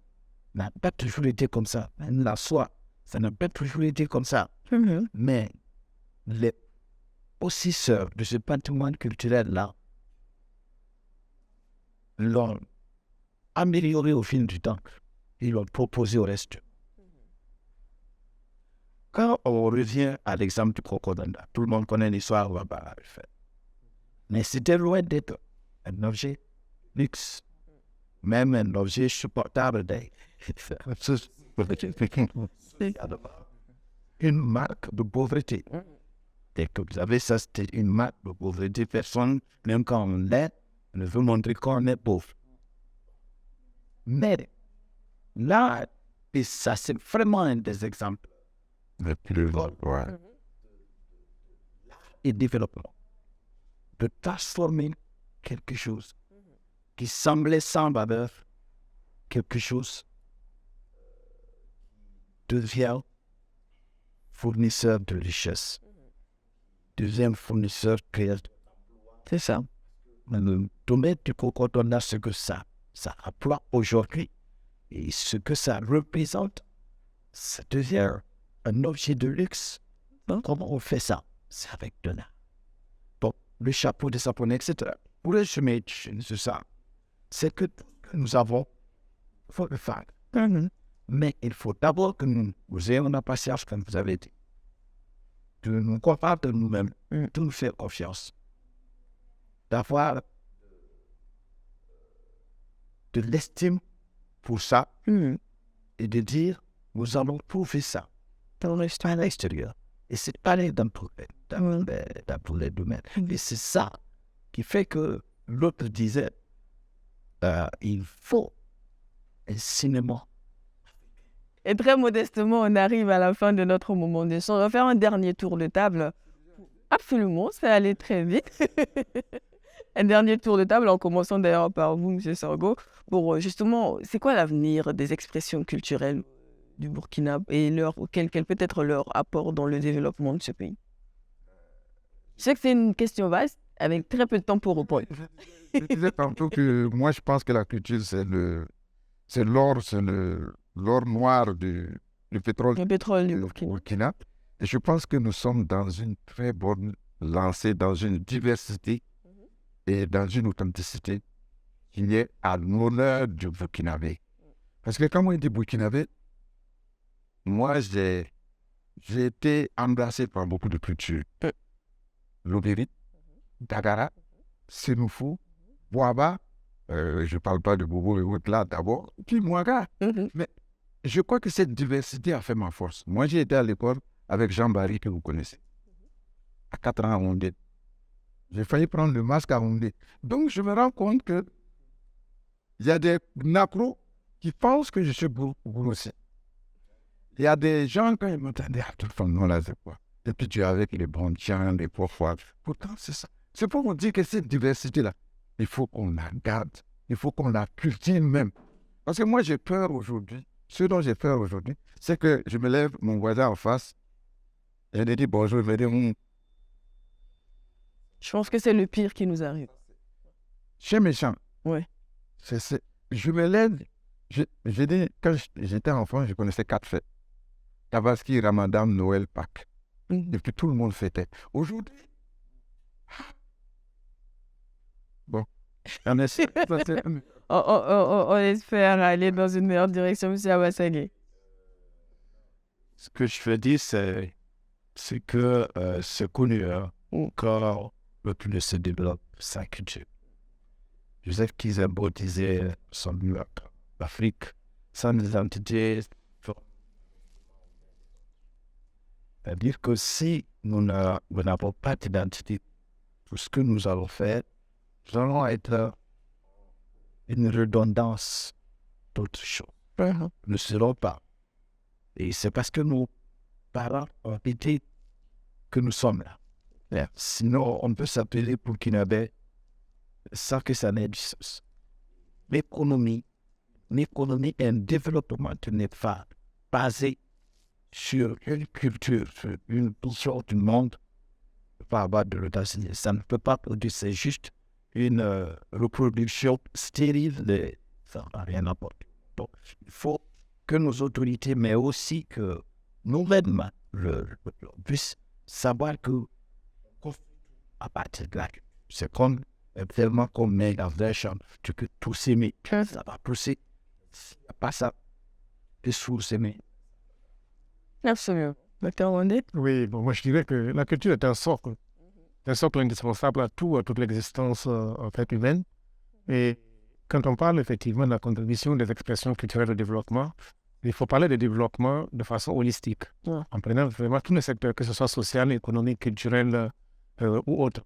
n'a pas toujours été comme ça. Même la soie, ça n'a pas toujours été comme ça. Mhm. Mais les possesseurs de ce patrimoine culturel-là l'ont amélioré au fil du temps. Ils l'ont proposé au reste. Quand on revient à l'exemple du crocodile, tout le monde connaît l'histoire, on va pas le faire. Mais c'était loin d'être un objet luxe, même un objet supportable. Une marque de pauvreté. Dès que vous avez ça, c'était une marque de pauvreté. Personne, même quand on l'est, ne veut montrer qu'on est pauvre. Mais là, et ça c'est vraiment un des exemples Le plus ouais. et développement de transformer quelque chose qui semblait sans valeur, quelque chose devient fournisseur de richesse, deuxième fournisseur créateur. C'est ça. Le domaine du cocoton, ce que ça emploie aujourd'hui et ce que ça représente, ça devient un objet de luxe. Comment on fait ça? C'est avec de l'art. Bon, le chapeau de Saponnet, etc. Pour le chemin, c'est ça. C'est que nous avons, il faut le faire. Mais il faut d'abord que nous ayons la patience, comme vous avez dit, de nous croire de nous-mêmes, de nous faire confiance, d'avoir de l'estime pour ça et de dire, nous allons prouver ça dans l'extérieur. Et c'est pareil dans tous les domaines. Et c'est ça qui fait que l'autre disait, il faut un cinéma. Et très modestement, on arrive à la fin de notre moment d'échange. On va faire un dernier tour de table. Absolument, ça allait très vite. Un dernier tour de table, en commençant d'ailleurs par vous, M. Sorgho, pour justement, c'est quoi l'avenir des expressions culturelles du Burkina et quel peut être leur apport dans le développement de ce pays? Je sais que c'est une question vaste, avec très peu de temps pour répondre. Je disais tantôt que moi, je pense que la culture, c'est l'or noir du pétrole Le pétrole du du Burkina. Burkina. Et je pense que nous sommes dans une très bonne lancée, dans une diversité et dans une authenticité qui est à l'honneur du Burkinabé. Parce que quand moi, je dis Burkinabé, moi, j'ai été embrassé par beaucoup de cultures. Lobéry, Dagara, Sénoufou, Boaba, je ne parle pas de Bobo et autres là d'abord, puis Mouaga. Mais je crois que cette diversité a fait ma force. Moi, j'ai été à l'école avec Jean Barry, que vous connaissez, à 4 ans à Houndé. J'ai failli prendre le masque à Houndé. Donc, je me rends compte qu'il y a des nacros qui pensent que je suis beaucoup aussi. Il y a des gens, quand ils m'entendaient, ah, toute femme, non, là, c'est quoi? Et puis, tu es avec les bons tiens, les pourquoi. Pourtant, c'est ça. C'est pour vous dire que cette diversité-là, il faut qu'on la garde. Il faut qu'on la cultive même. Parce que moi, j'ai peur aujourd'hui. Ce dont j'ai peur aujourd'hui, c'est que je me lève, mon voisin en face, et il me dit bonjour, il me dit, Je pense que c'est le pire qui nous arrive. c'est méchant. Ouais. Je me lève, j'ai dit, quand j'étais enfant, je connaissais 4 fêtes. Tabaski, Ramadan, Noël, Pâques. Et puis tout le monde fêtait. Aujourd'hui, bon, on essaie. On espère aller dans une meilleure direction, M. Abassagé. Ce que je veux dire, c'est que c'est connu, quand le peuple se développe sa culture. Joseph Kizembo disait son livre, l'Afrique sans identité. C'est-à-dire que si nous n'avons pas d'identité pour ce que nous allons faire, nous allons être une redondance d'autres choses. Nous ne serons pas. Et c'est parce que nos parents ont été que nous sommes là. Sinon, on peut s'appeler Burkinabé sans que ça n'ait du sens. L'économie et un développement n'est pas basé sur une culture, sur une vision du monde, ne peut pas avoir de l'audacité. Ça ne peut pas produire, c'est juste une reproduction stérile, ça n'a rien apporté. Donc, il faut que nos autorités, mais aussi que nous-mêmes, puissent savoir que à partir de là, c'est comme tellement qu'on met dans un champ, tu peux tout s'aimer, ça va pousser. S'il n'y a pas ça, il faut s'aimer. Absolument. Docteur Wandé? Oui, bon, moi je dirais que la culture est un socle indispensable à toute l'existence en fait humaine. Et quand on parle effectivement de la contribution des expressions culturelles au développement, il faut parler de développement de façon holistique, en prenant vraiment tous les secteurs, que ce soit social, économique, culturel ou autre.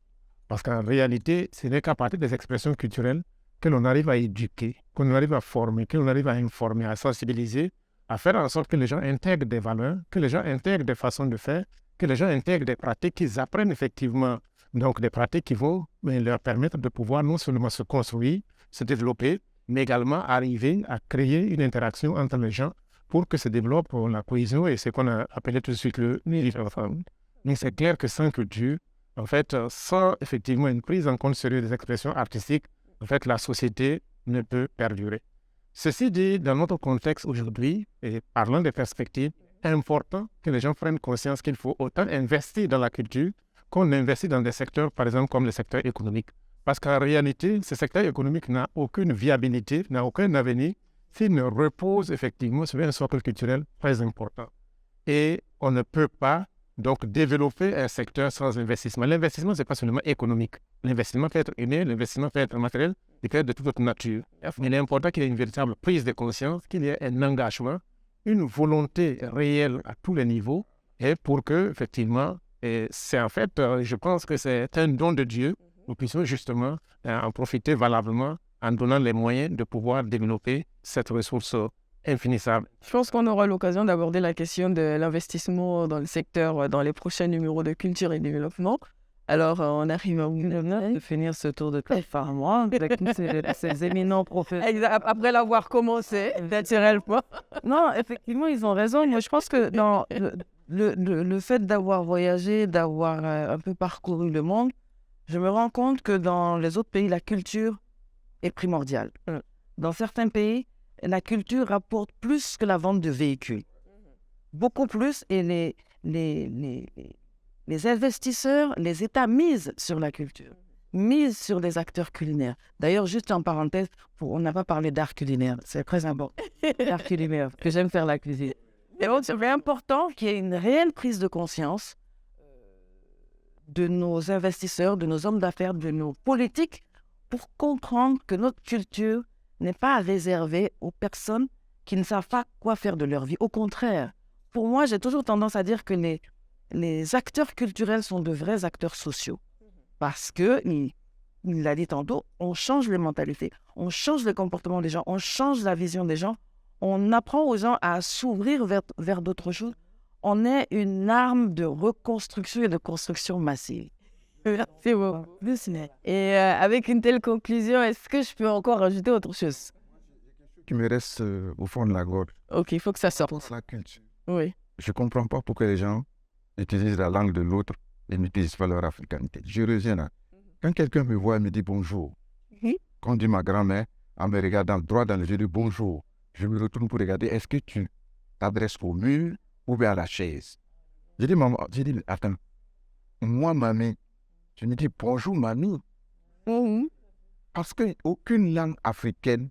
Parce qu'en réalité, ce n'est qu'à partir des expressions culturelles que l'on arrive à éduquer, qu'on arrive à former, que l'on arrive à informer, à sensibiliser, à faire en sorte que les gens intègrent des valeurs, que les gens intègrent des façons de faire, que les gens intègrent des pratiques, qu'ils apprennent effectivement donc des pratiques qui vont leur permettre de pouvoir non seulement se construire, se développer, mais également arriver à créer une interaction entre les gens pour que se développe la cohésion et ce qu'on a appelé tout de suite le vivre ensemble. Donc c'est clair que sans culture, en fait, sans effectivement une prise en compte sérieuse des expressions artistiques, en fait, la société ne peut perdurer. Ceci dit, dans notre contexte aujourd'hui, et parlant des perspectives, c'est important que les gens prennent conscience qu'il faut autant investir dans la culture qu'on investit dans des secteurs, par exemple, comme le secteur économique. Parce qu'en réalité, ce secteur économique n'a aucune viabilité, n'a aucun avenir, s'il ne repose effectivement sur un socle culturel très important. Et on ne peut pas donc développer un secteur sans investissement. L'investissement, ce n'est pas seulement économique. L'investissement peut être humain, l'investissement peut être matériel, il peut être de toute autre nature. Mais il est important qu'il y ait une véritable prise de conscience, qu'il y ait un engagement, une volonté réelle à tous les niveaux, et pour que, effectivement, et c'est en fait, je pense que c'est un don de Dieu, nous puissions justement en profiter valablement en donnant les moyens de pouvoir développer cette ressource infinissable. Je pense qu'on aura l'occasion d'aborder la question de l'investissement dans le secteur dans les prochains numéros de Culture et Développement. Alors, on arrive à de finir ce tour de table par moi avec ces éminents professeurs. Après l'avoir commencé, naturellement. Non, effectivement, ils ont raison. Moi, je pense que dans le fait d'avoir voyagé, d'avoir un peu parcouru le monde, je me rends compte que dans les autres pays, la culture est primordiale. Dans certains pays, la culture rapporte plus que la vente de véhicules. Beaucoup plus, et les investisseurs, les États misent sur la culture, misent sur les acteurs culinaires. D'ailleurs, juste en parenthèse, on n'a pas parlé d'art culinaire, c'est très important. L'art culinaire, que j'aime faire la cuisine. Et donc, c'est important qu'il y ait une réelle prise de conscience de nos investisseurs, de nos hommes d'affaires, de nos politiques, pour comprendre que notre culture n'est pas réservée aux personnes qui ne savent pas quoi faire de leur vie. Au contraire, pour moi, j'ai toujours tendance à dire que les acteurs culturels sont de vrais acteurs sociaux. Parce que, il l'a dit tantôt, on change les mentalités, on change le comportement des gens, on change la vision des gens, on apprend aux gens à s'ouvrir vers d'autres choses. On est une arme de reconstruction et de construction massive. Merci beaucoup. Et avec une telle conclusion, est-ce que je peux encore rajouter autre chose? Qui me reste au fond de la gorge. Ok, il faut que ça sorte. Pour la culture. Oui. Je ne comprends pas pourquoi les gens utilisent la langue de l'autre et n'utilisent pas leur africanité. Je reviens là. Quand quelqu'un me voit et me dit bonjour, quand dit ma grand-mère, en me regardant droit dans les yeux, dit bonjour, je me retourne pour regarder, est-ce que tu t'adresses au mur ou bien à la chaise? J'ai dit, maman, attends, moi, mamie, tu me dis bonjour, mamie. Parce qu'aucune langue africaine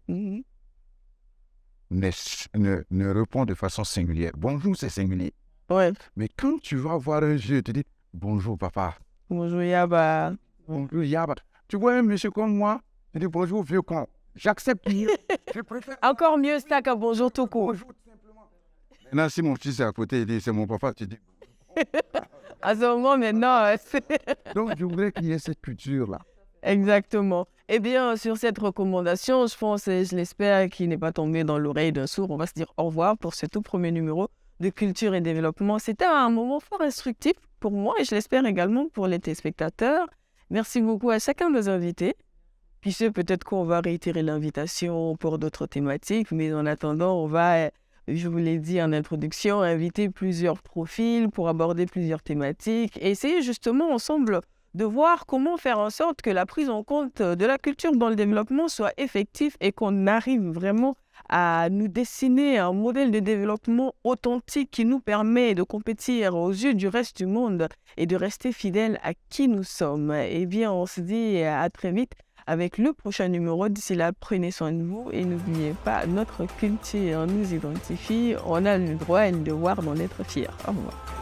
ne répond de façon singulière. Bonjour, c'est singulier. Ouais. Mais quand tu vas voir un jeu, tu dis bonjour, papa. Bonjour, Yaba. Bonjour, Yaba. Tu vois un monsieur comme moi, tu dis bonjour, vieux con. J'accepte. Je préfère. Encore mieux ça qu'un bonjour tout court. Bonjour, tout simplement. Maintenant, si mon fils est à côté, il dit c'est mon papa, tu dis. À ce moment, maintenant, Donc, je voudrais qu'il y ait cette culture-là. Exactement. Eh bien, sur cette recommandation, je pense et je l'espère qu'il n'est pas tombé dans l'oreille d'un sourd. On va se dire au revoir pour ce tout premier numéro de Culture et Développement. C'était un moment fort instructif pour moi et je l'espère également pour les téléspectateurs. Merci beaucoup à chacun de nos invités. Puis peut-être qu'on va réitérer l'invitation pour d'autres thématiques, mais en attendant, on va, je vous l'ai dit en introduction, inviter plusieurs profils pour aborder plusieurs thématiques et essayer justement ensemble de voir comment faire en sorte que la prise en compte de la culture dans le développement soit effective et qu'on arrive vraiment à nous dessiner un modèle de développement authentique qui nous permet de compétir aux yeux du reste du monde et de rester fidèles à qui nous sommes. Eh bien, on se dit à très vite avec le prochain numéro. D'ici là, prenez soin de vous et n'oubliez pas, notre culture nous identifie. On a le droit et le devoir d'en être fiers. Au revoir.